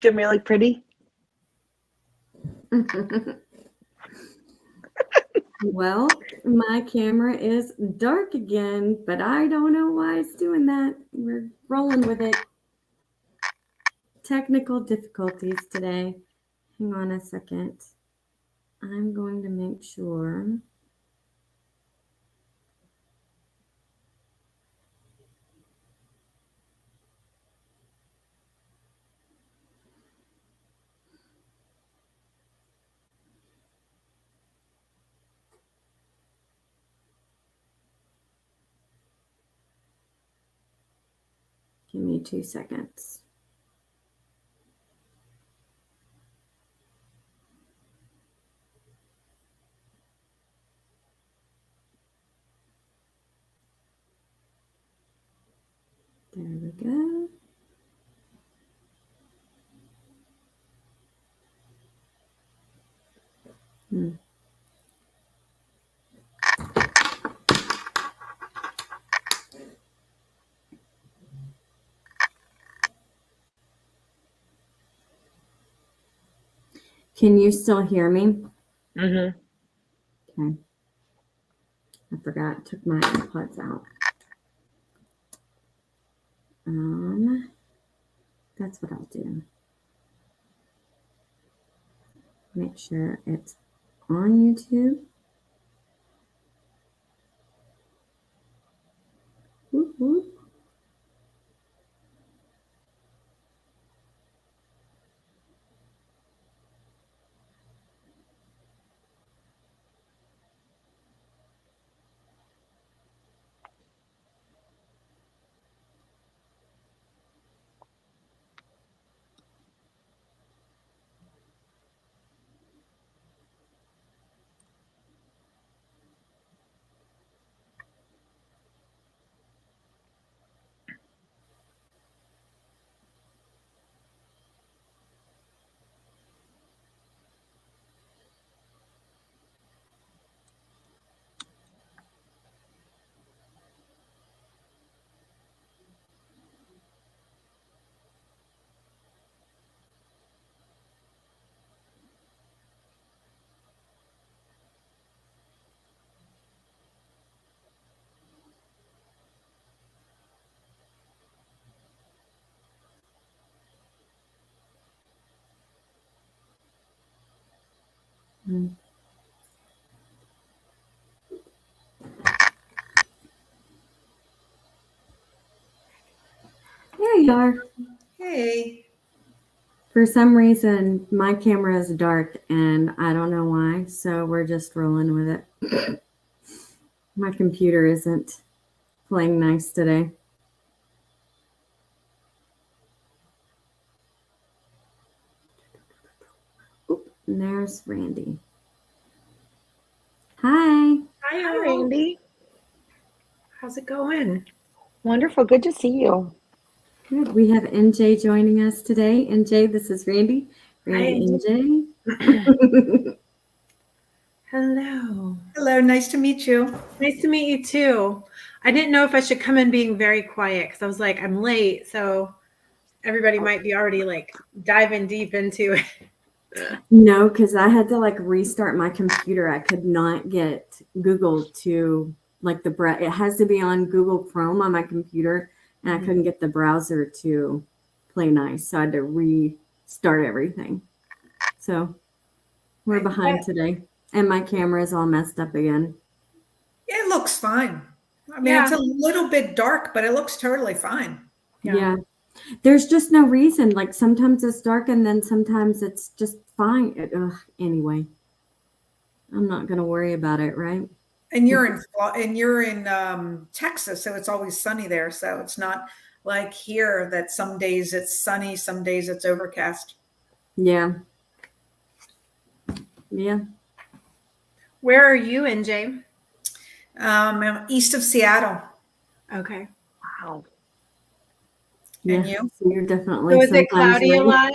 Do me look pretty? Well, my camera is dark again, but I don't know why it's doing that. We're rolling with it. Technical difficulties today. Hang on a second. I'm going to make sure. Give me 2 seconds. There we go. Can you still hear me? Mm-hmm. Okay. I forgot. Took my AirPods out. That's what I'll do. Make sure it's on YouTube. Whoop, whoop. There you are. Hey. For some reason, my camera is dark and I don't know why, so we're just rolling with it. My computer isn't playing nice today. Oop, and there's Randy. Hi. Hi, Randy. How's it going? Wonderful. Good to see you. Good. We have NJ joining us today. NJ, this is Randy. Randy, NJ. Hello. Hello. Nice to meet you. Nice to meet you too. I didn't know if I should come in being very quiet because I was like, I'm late, so everybody might be already like diving deep into it. No, because I had to like restart my computer. I could not get Google to like it has to be on Google Chrome on my computer, and I couldn't get the browser to play nice. So I had to restart everything. So we're behind today. And my camera is all messed up again. It looks fine. I mean, it's a little bit dark, but it looks totally fine. Yeah. There's just no reason. Like sometimes it's dark and then sometimes it's just fine. Anyway, I'm not going to worry about it, right? And you're in Texas, so it's always sunny there. So it's not like here that some days it's sunny, some days it's overcast. Yeah. Yeah. Where are you, NJ? I'm east of Seattle. Okay. Wow. Yeah. And you? So you're definitely. So is it cloudy a lot?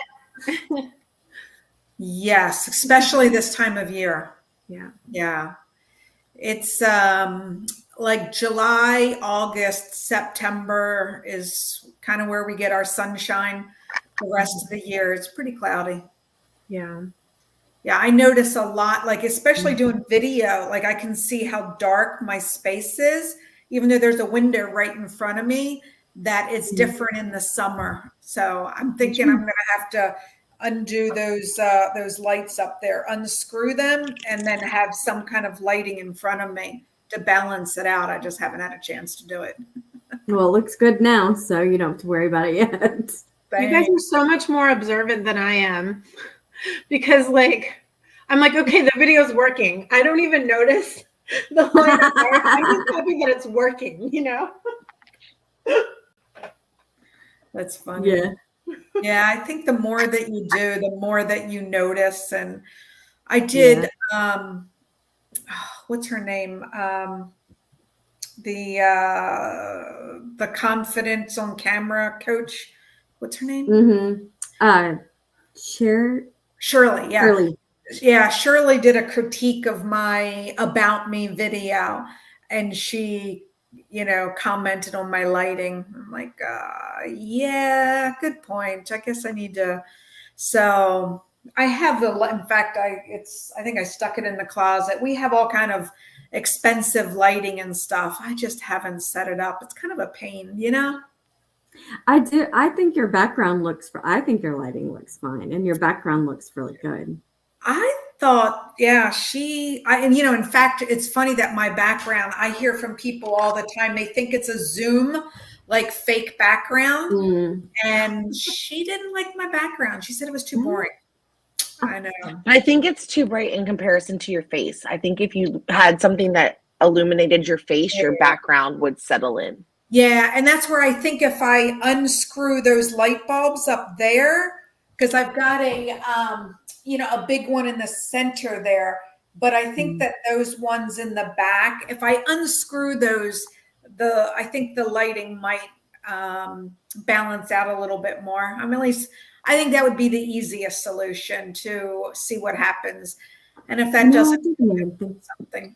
Yes, especially this time of year. Yeah. Yeah. It's like July, August, September is kind of where we get our sunshine. the rest of the year. It's pretty cloudy. Yeah. Yeah, I notice a lot, like especially doing video, like I can see how dark my space is, even though there's a window right in front of me, that it's different in the summer. So I'm thinking I'm going to have to undo those lights up there, unscrew them, and then have some kind of lighting in front of me to balance it out. I just haven't had a chance to do it. Well, it looks good now, so you don't have to worry about it yet. You guys are so much more observant than I am, because like I'm like, okay, the video's working. I don't even notice the light. I'm just happy that it's working, you know? That's funny. Yeah. Yeah, I think the more that you do, the more that you notice. And I did, what's her name? The confidence on camera coach. What's her name? Mm-hmm. Shirley. Yeah. Shirley. Yeah. Shirley did a critique of my About Me video, and she, commented on my lighting. I'm like, yeah, good point. I guess I need to. So I have in fact, I think I stuck it in the closet. We have all kind of expensive lighting and stuff. I just haven't set it up. It's kind of a pain, I do. I think your background I think your lighting looks fine, and your background looks really good. I thought, yeah, in fact, it's funny that my background, I hear from people all the time, they think it's a Zoom, like fake background. And she didn't like my background. She said it was too boring. I know. I think it's too bright in comparison to your face. I think if you had something that illuminated your face, your background would settle in. Yeah, and that's where I think if I unscrew those light bulbs up there, because I've got a big one in the center there, but I think that those ones in the back, if I unscrew those, I think the lighting might balance out a little bit more. At least I think that would be the easiest solution to see what happens. And if that doesn't do something.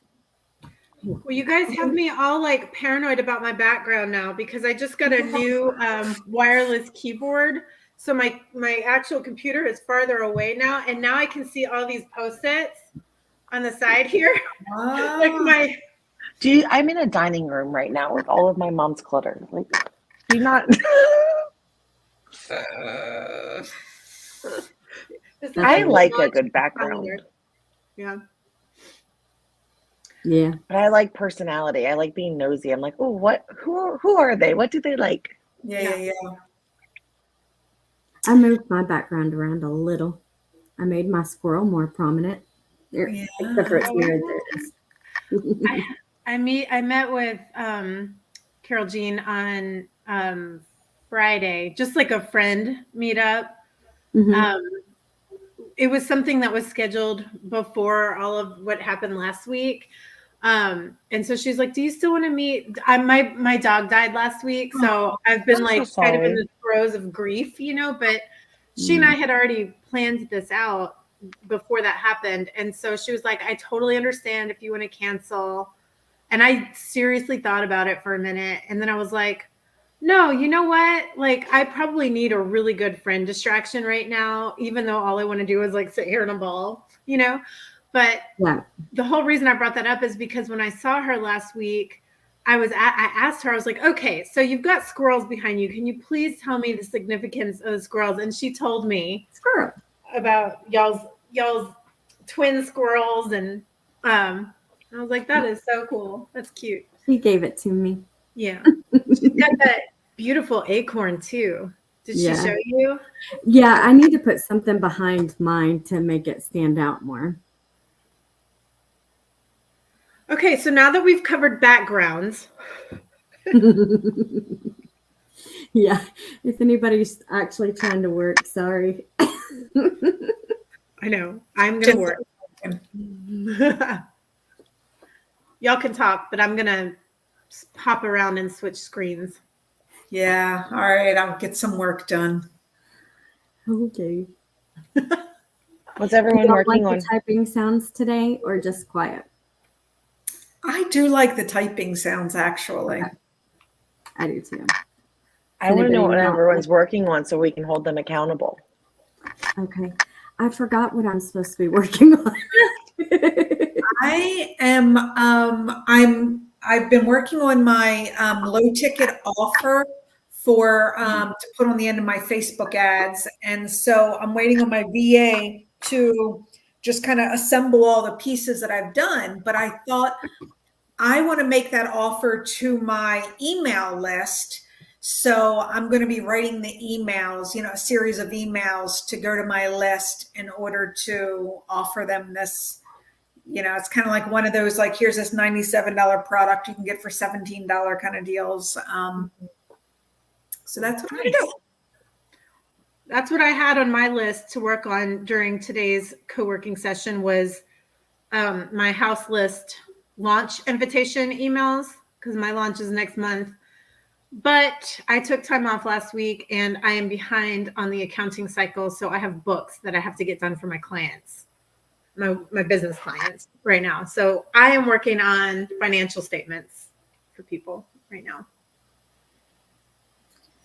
Well, you guys have me all like paranoid about my background now, because I just got a new wireless keyboard. So my actual computer is farther away now, and now I can see all these Post-its on the side here. Oh. I'm in a dining room right now with all of my mom's clutter. Like, do you not? I like a good background. Yeah. Yeah. But I like personality. I like being nosy. I'm like, oh, who are they? What do they like? Yeah. I moved my background around a little. I made my squirrel more prominent. Except for its mirror, there it is. I met with Carol Jean on Friday, just like a friend meetup. It was something that was scheduled before all of what happened last week. And so she's like, do you still want to meet? My dog died last week. So I've been kind of in the throes of grief, but she and I had already planned this out before that happened. And so she was like, I totally understand if you want to cancel. And I seriously thought about it for a minute. And then I was like, no, you know what? Like, I probably need a really good friend distraction right now, even though all I want to do is like sit here in a ball, But the whole reason I brought that up is because when I saw her last week, I asked her, I was like, okay, so you've got squirrels behind you. Can you please tell me the significance of the squirrels? And she told me about y'all's twin squirrels. And I was like, that is so cool. That's cute. She gave it to me. Yeah. She's got that beautiful acorn too. Did she show you? Yeah, I need to put something behind mine to make it stand out more. Okay, so now that we've covered backgrounds. Yeah, if anybody's actually trying to work, sorry. I know. I'm going to work. Y'all can talk, but I'm going to hop around and switch screens. Yeah. All right. I'll get some work done. Okay. What's everyone working on? Typing sounds today, or just quiet? I do like the typing sounds, actually. I do too. I want to know what anybody not everyone's working on so we can hold them accountable. Okay. I forgot what I'm supposed to be working on. I am I've been working on my low ticket offer for to put on the end of my Facebook ads. And so I'm waiting on my VA to just kind of assemble all the pieces that I've done. But I thought I want to make that offer to my email list. So I'm going to be writing the emails, a series of emails to go to my list in order to offer them this. It's kind of like one of those, like, here's this $97 product you can get for $17 kind of deals. So that's what I'm going to do. That's what I had on my list to work on during today's co-working session was my house list launch invitation emails, because my launch is next month. But I took time off last week and I am behind on the accounting cycle. So I have books that I have to get done for my clients, my business clients right now. So I am working on financial statements for people right now.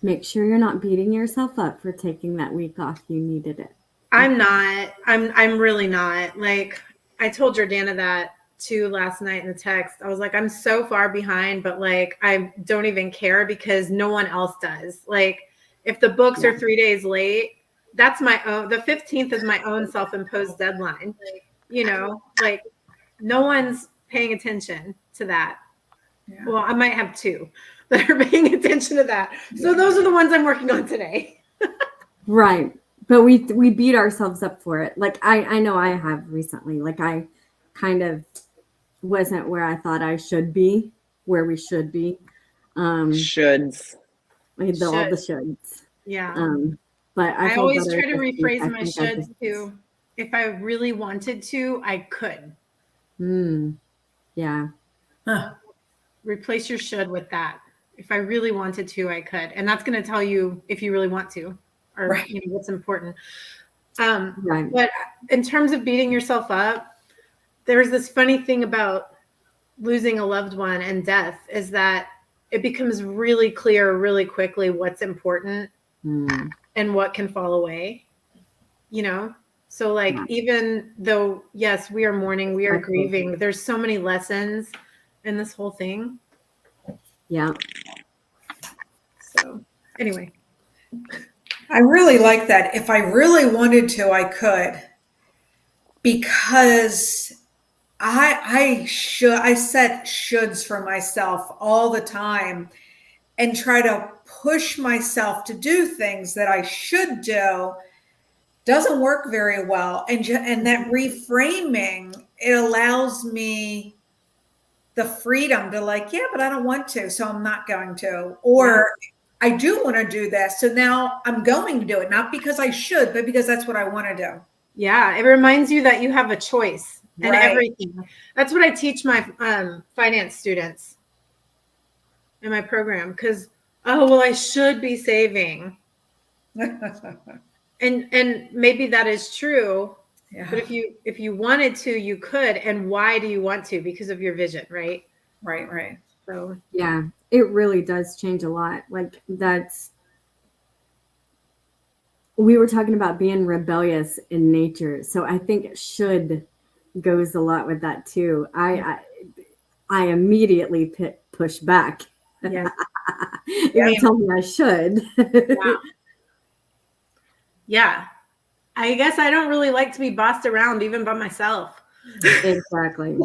Make sure you're not beating yourself up for taking that week off. You needed it. I'm not. I'm really not. Like, I told Jordana that too last night in the text. I was like, I'm so far behind, but like, I don't even care because no one else does. Like, if the books are 3 days late, that's my own. The 15th is my own self-imposed deadline. Like, no one's paying attention to that. Yeah. Well, I might have two that are paying attention to that. So those are the ones I'm working on today. Right. But we beat ourselves up for it. Like, I know I have recently. Like, I kind of wasn't where I thought I should be, where we should be. Shoulds. All the shoulds. Yeah. But I always try to rephrase my shoulds too. If I really wanted to, I could. Yeah. Huh. Replace your should with that. If I really wanted to, I could. And that's going to tell you if you really want to, or right. What's important. Right. But in terms of beating yourself up, there's this funny thing about losing a loved one and death is that it becomes really clear really quickly what's important and what can fall away, So like, even though, yes, we are mourning, we are grieving, there's so many lessons in this whole thing. Yeah. So anyway. I really like that. If I really wanted to, I could, because I set shoulds for myself all the time and try to push myself to do things that I should do. Doesn't work very well. And that reframing, it allows me the freedom to like, yeah, but I don't want to, so I'm not going to. Or I do want to do this, so now I'm going to do it, not because I should, but because that's what I want to do. Yeah, it reminds you that you have a choice and everything. That's what I teach my finance students in my program, because, I should be saving. And maybe that is true. Yeah. But if you wanted to, you could. And why do you want to? Because of your vision, right? Right. So yeah, it really does change a lot. Like, we were talking about being rebellious in nature. So I think should goes a lot with that too. I immediately push back. Yeah. You tell me I should. Yeah. I guess I don't really like to be bossed around even by myself. Exactly.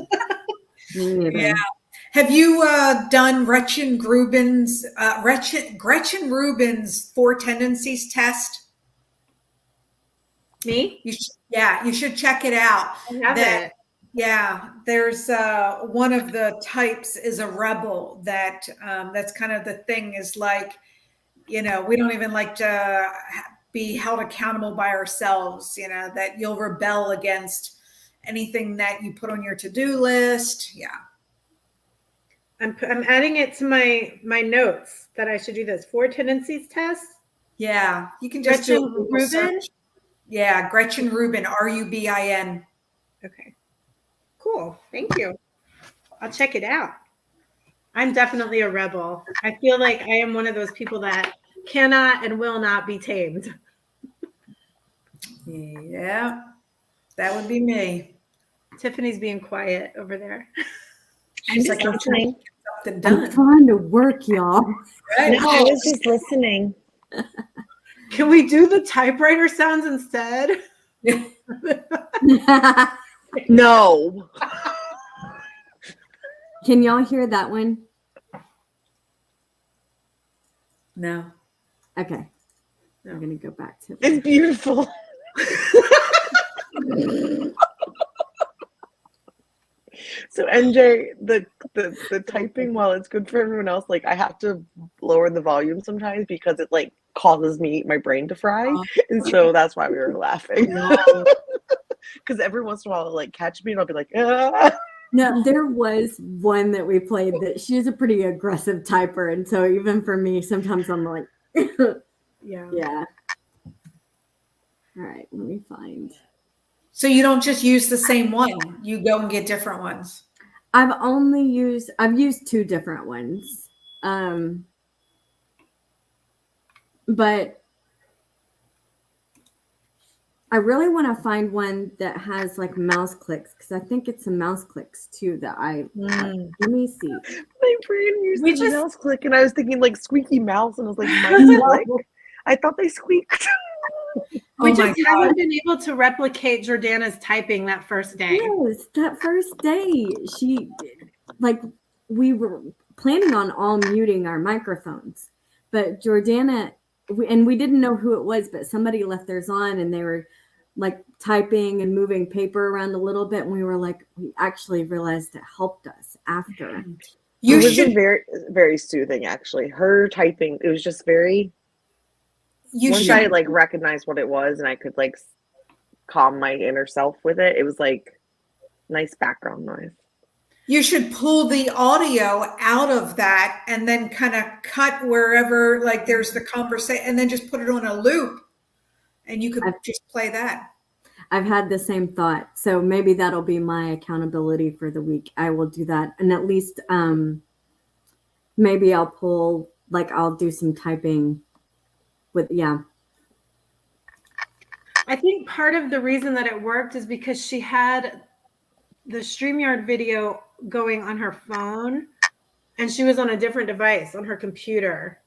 Yeah. Have you done Gretchen Rubin's 4 tendencies test? Me? You should check it out. I have it. Yeah, there's one of the types is a rebel. That's kind of the thing, is like, we don't even like to be held accountable by ourselves, that you'll rebel against anything that you put on your to-do list. Yeah. I'm adding it to my notes that I should do this 4 tendencies test. Yeah, you can just do a Rubin. Search. Yeah, Gretchen Rubin, Rubin. Okay, cool. Thank you. I'll check it out. I'm definitely a rebel. I feel like I am one of those people that cannot and will not be tamed. Yeah, that would be me. Tiffany's being quiet over there. She's like, I'm listening. something I'm done. trying to work, y'all. Right? No, I was just listening. Can we do the typewriter sounds instead? No. Can y'all hear that one? No. Okay. No. I'm going to go back to It's beautiful. So NJ, the typing, while it's good for everyone else, like I have to lower the volume sometimes because it like causes my brain to fry, and so that's why we were laughing. Because every once in a while, it'll like catch me, and I'll be like, ah. No, there was one that we played that she's a pretty aggressive typer, and so even for me, sometimes I'm like, yeah. All right, let me find. So you don't just use the same one. You go and get different ones. I've used two different ones. But I really want to find one that has like mouse clicks, because I think it's some mouse clicks too that let me see. My brain used We the just- mouse click, and I was thinking like squeaky mouse, and I was like, mice click. I thought they squeaked. We Oh my just haven't been able to replicate Jordana's typing that first day. Yes, that first day, we were planning on all muting our microphones, but Jordana, we didn't know who it was, but somebody left theirs on, and they were like typing and moving paper around a little bit, and we were like, we actually realized it helped us after. You It was should. very, very soothing, actually. Her typing, it was just very. You Once should. I like recognized what it was, and I could like calm my inner self with it, it was like nice background noise. You should pull the audio out of that and then kind of cut wherever like there's the conversation, and then just put it on a loop, and you could just play that. I've had the same thought, so maybe that'll be my accountability for the week. I will do that, and at least maybe I'll do some typing with I think part of the reason that it worked is because she had the StreamYard video going on her phone, and she was on a different device on her computer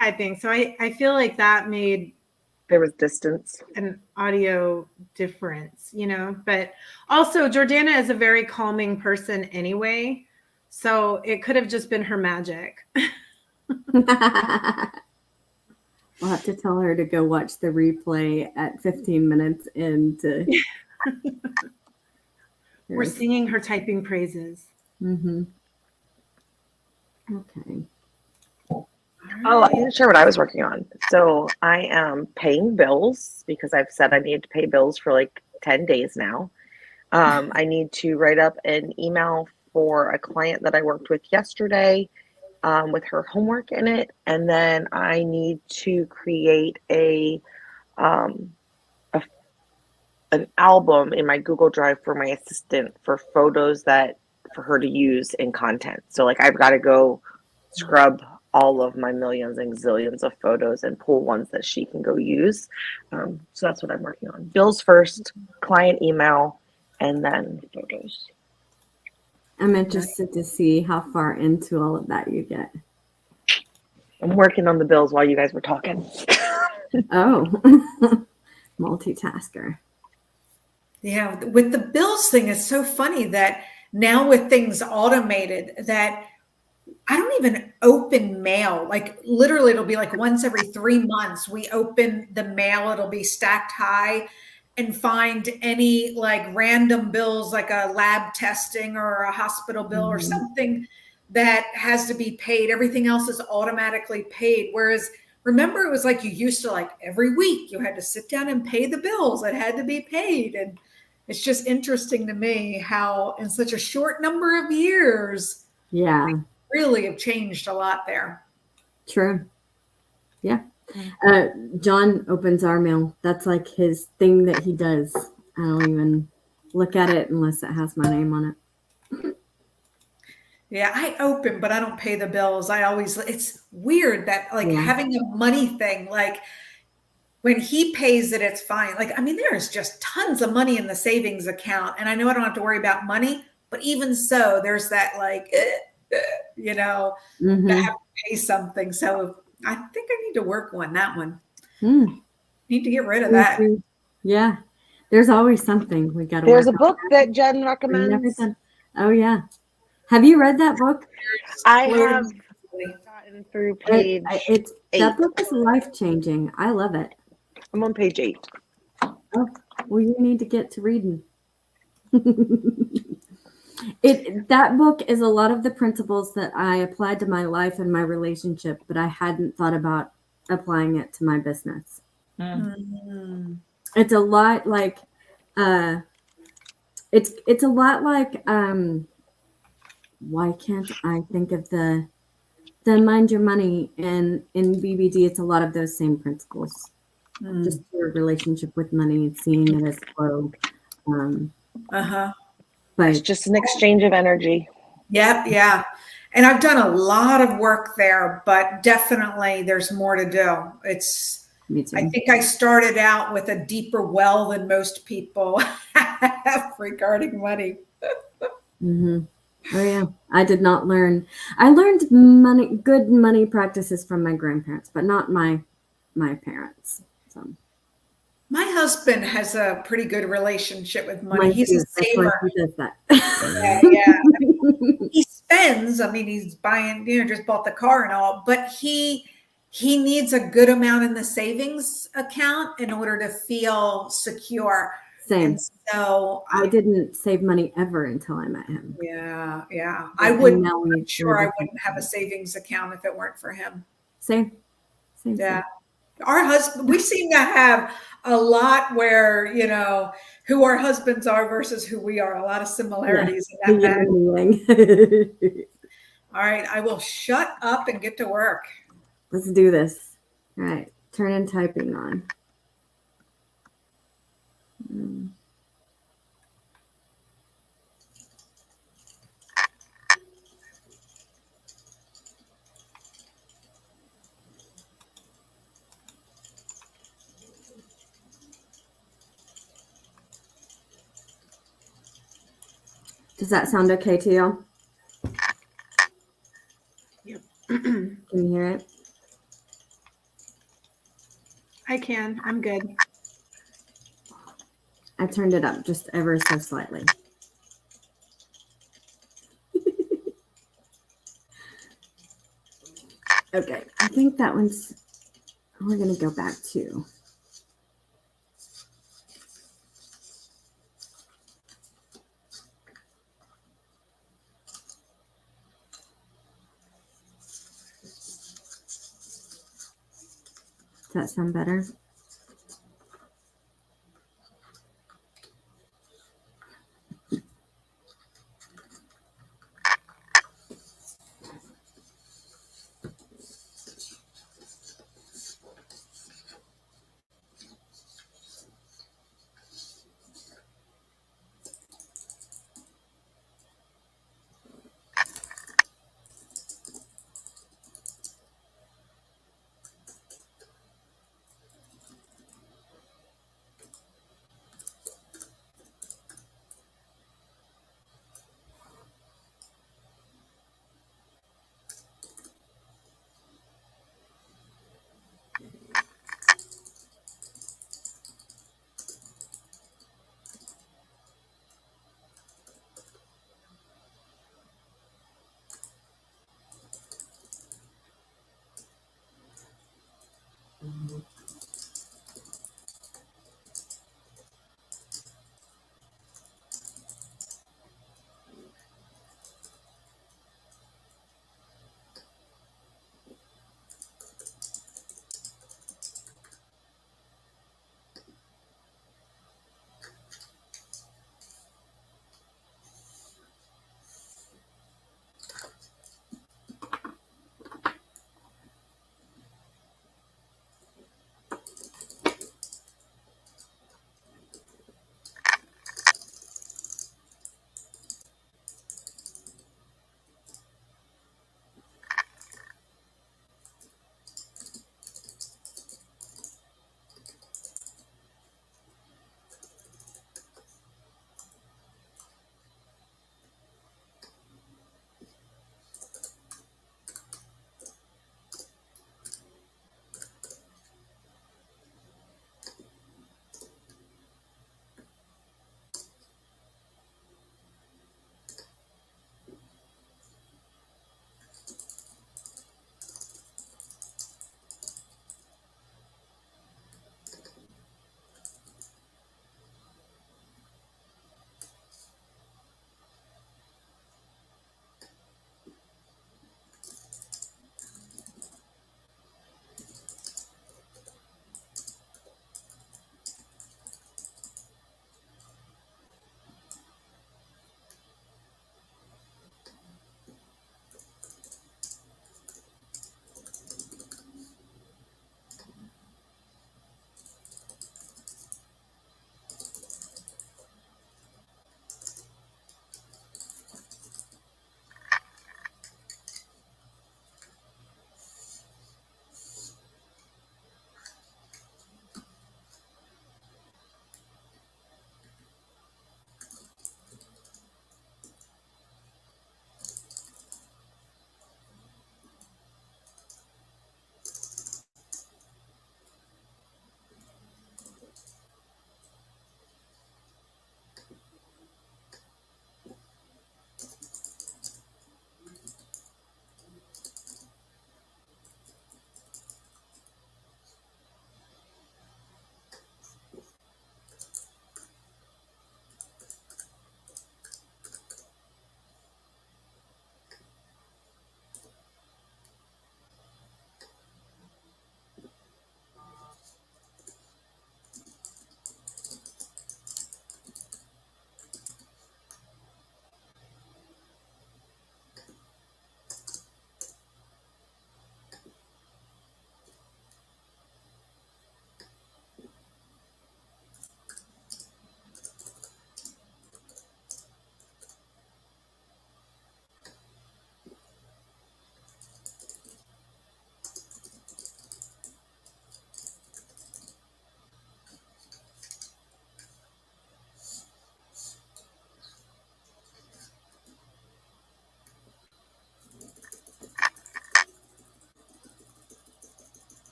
typing. So I feel like that made There was distance. an audio difference, but also Jordana is a very calming person anyway. So it could have just been her magic. I'll have to tell her to go watch the replay at 15 minutes into. We're singing her typing praises. Okay. Oh, I didn't share what I was working on. So I am paying bills because I've said I need to pay bills for like 10 days now. I need to write up an email for a client that I worked with yesterday with her homework in it. And then I need to create an album in my Google Drive for my assistant for photos for her to use in content. So like I've got to go scrub all of my millions and zillions of photos and pull ones that she can go use. So that's what I'm working on. Bills first, client email, and then photos. I'm interested to see how far into all of that you get. I'm working on the bills while you guys were talking. Oh, multitasker. Yeah, with the bills thing, it's so funny that now with things automated that I don't even open mail. Like literally it'll be like once every 3 months we open the mail. It'll be stacked high and find any like random bills, like a lab testing or a hospital bill or something that has to be paid. Everything else is automatically paid. Whereas remember, it was like you used to like every week you had to sit down and pay the bills that had to be paid. And it's just interesting to me how in such a short number of years, really have changed a lot there. True. Yeah. John opens our mail. That's like his thing that he does. I don't even look at it unless it has my name on it. Yeah, I open, but I don't pay the bills. It's weird that like Yeah. having a money thing, like when he pays it, it's fine. Like, I mean, there's just tons of money in the savings account. And I know I don't have to worry about money, but even so, there's that like, you know, to have Mm-hmm. to pay something. So I think I need to work on that one. Mm. Need to get rid of Me that. too. Yeah. There's always something we got to There's work a on. book that Jen We're never recommends. done. Oh yeah. Have you read that book? I Floating have gotten through It, page it's 8. that book is life changing. I love it. I'm on page 8. Oh, well, you need to get to reading. That book is a lot of the principles that I applied to my life and my relationship, but I hadn't thought about applying it to my business. Mm. It's a lot like uh it's a lot like why can't I think of the mind your money, and in BBD it's a lot of those same principles. Just your relationship with money and seeing it as flow. Uh-huh. It's But just an exchange of energy. Yep, yeah. And I've done a lot of work there, but definitely there's more to do. me I too. think I started out with a deeper well than most people have regarding money. Mm-hmm. Oh yeah, I did not learn. I learned good money practices from my grandparents, but not my parents. So My husband has a pretty good relationship with money. mine He's a too. That's why saver. he does that. Yeah, yeah. He spends, I mean, he's buying, just bought the car and all, but he needs a good amount in the savings account in order to feel secure. Same. And so I didn't save money ever until I met him. yeah. And now I'm sure we're I different. wouldn't have a savings account if it weren't for him. Same. Yeah. Our husband, we seem to have a lot where, who our husbands are versus who we are, a lot of similarities in that Yeah. matter. All right. I will shut up and get to work. Let's do this. All right. Turn in typing on. Does that sound okay to you? Yep. Can you hear it? I can. I'm good. I turned it up just ever so slightly. Okay, I think that one's, we're going to go back to. Does that sound better?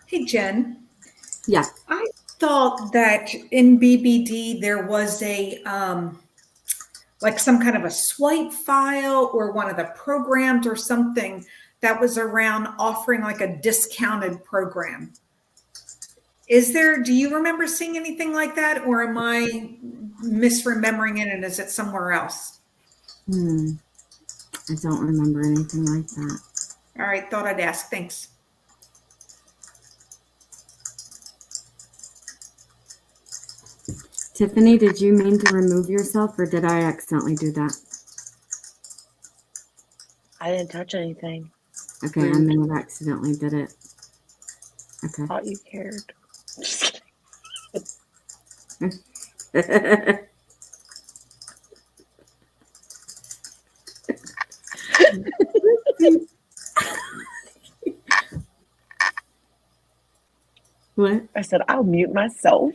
Hey, Jen. Yeah. I thought that in BBD there was a like some kind of a swipe file or one of the programs or something that was around offering like a discounted program. Is there, do you remember seeing anything like that, or am I misremembering it and is it somewhere else? I don't remember anything like that. All right, thought I'd ask. Thanks. Tiffany, did you mean to remove yourself or did I accidentally do that? I didn't touch anything. Okay, I may have accidentally did it. Okay. Thought you cared. Just What? I said, I'll mute myself.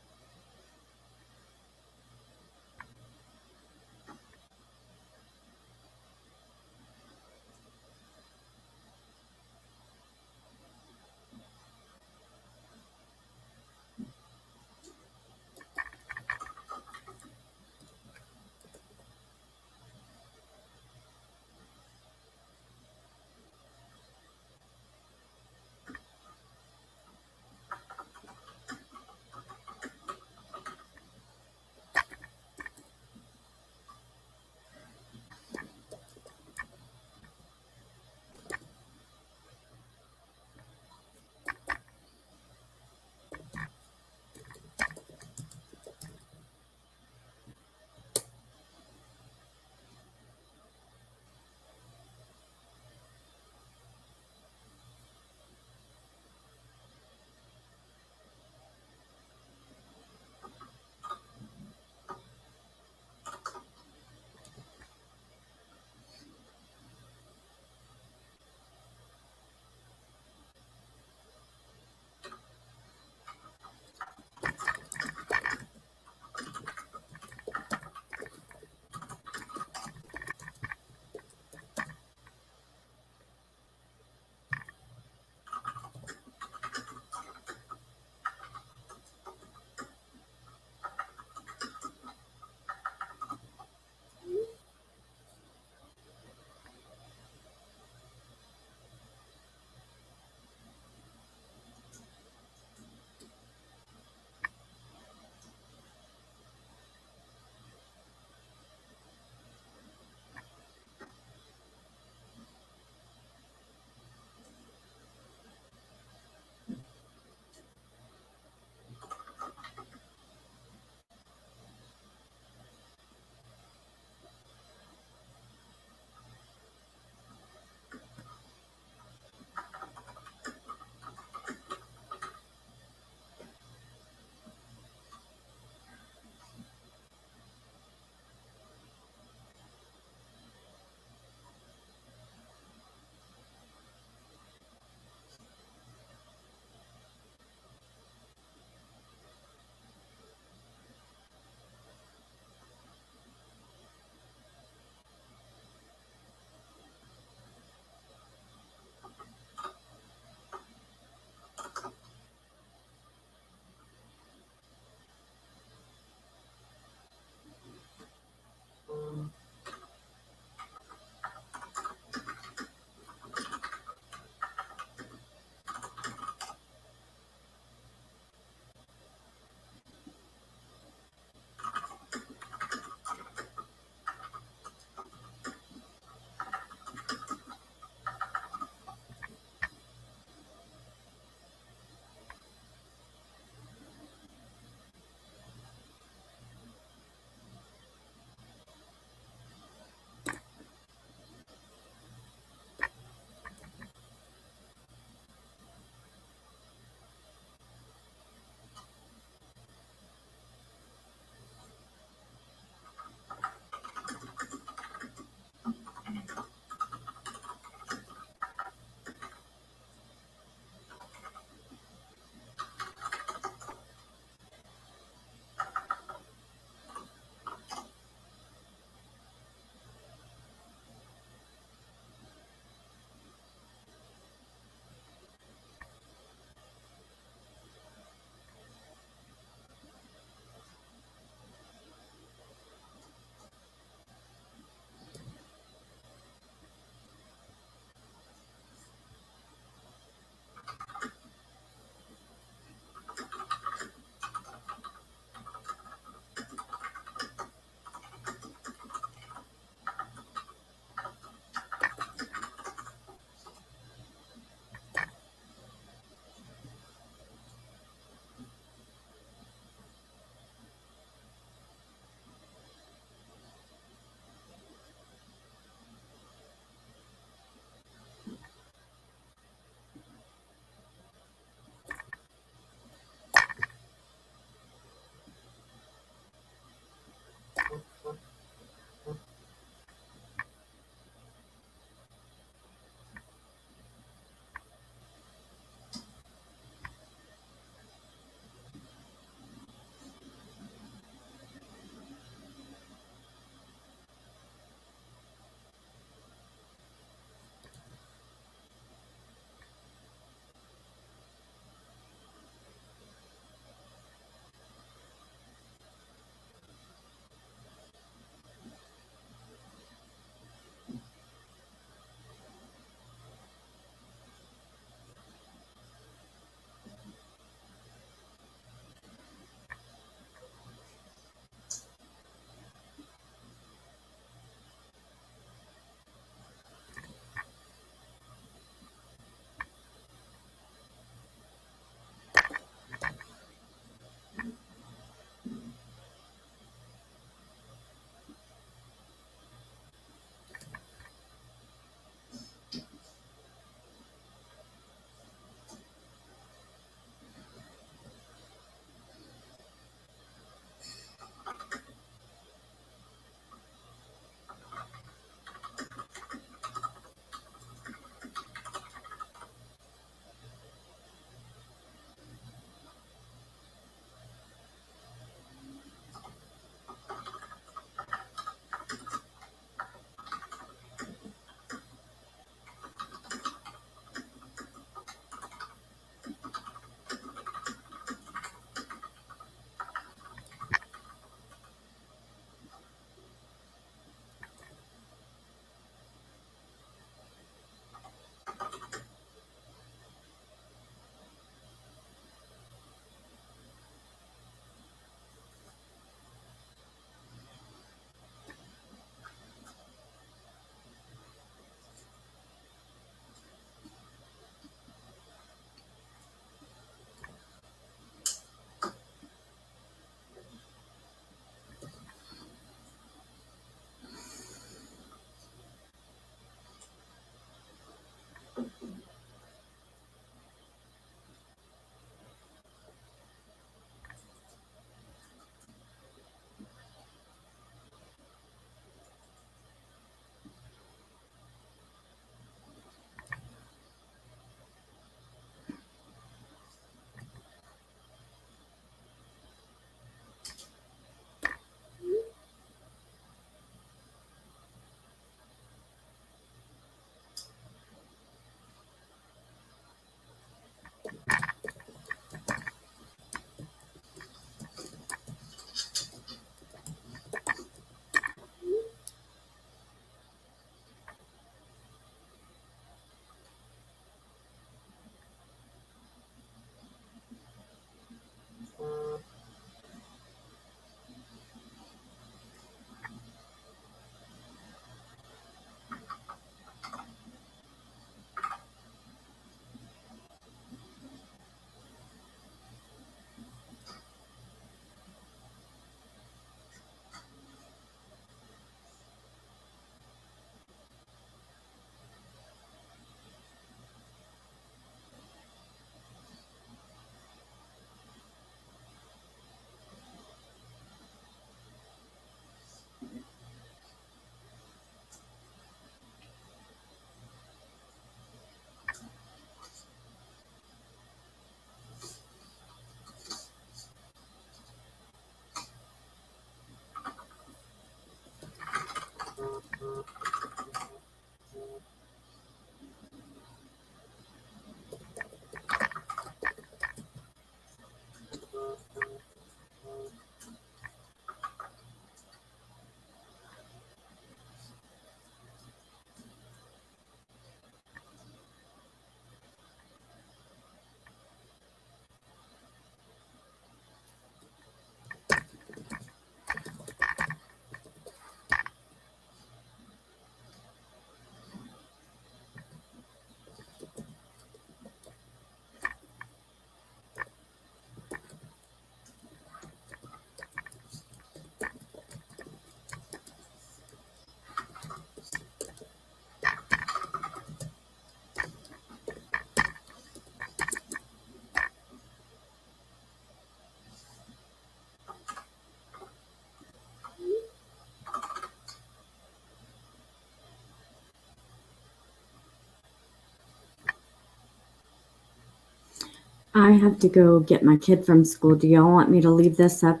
I have to go get my kid from school. Do y'all want me to leave this up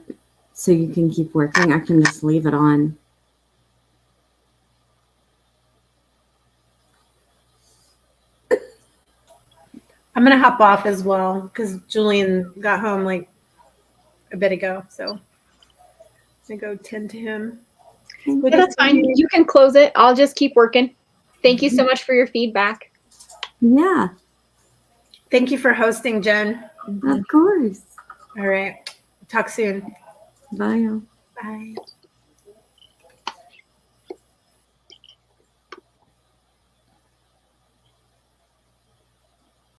so you can keep working? I can just leave it on. I'm gonna hop off as well because Julian got home like a bit ago, so I'm gonna go tend to him. Yeah, that's fine. You can close it. I'll just keep working. Thank you so much for your feedback. Yeah, Thank you for hosting, Jen. of course. All right. Talk soon. Bye, y'all. Bye.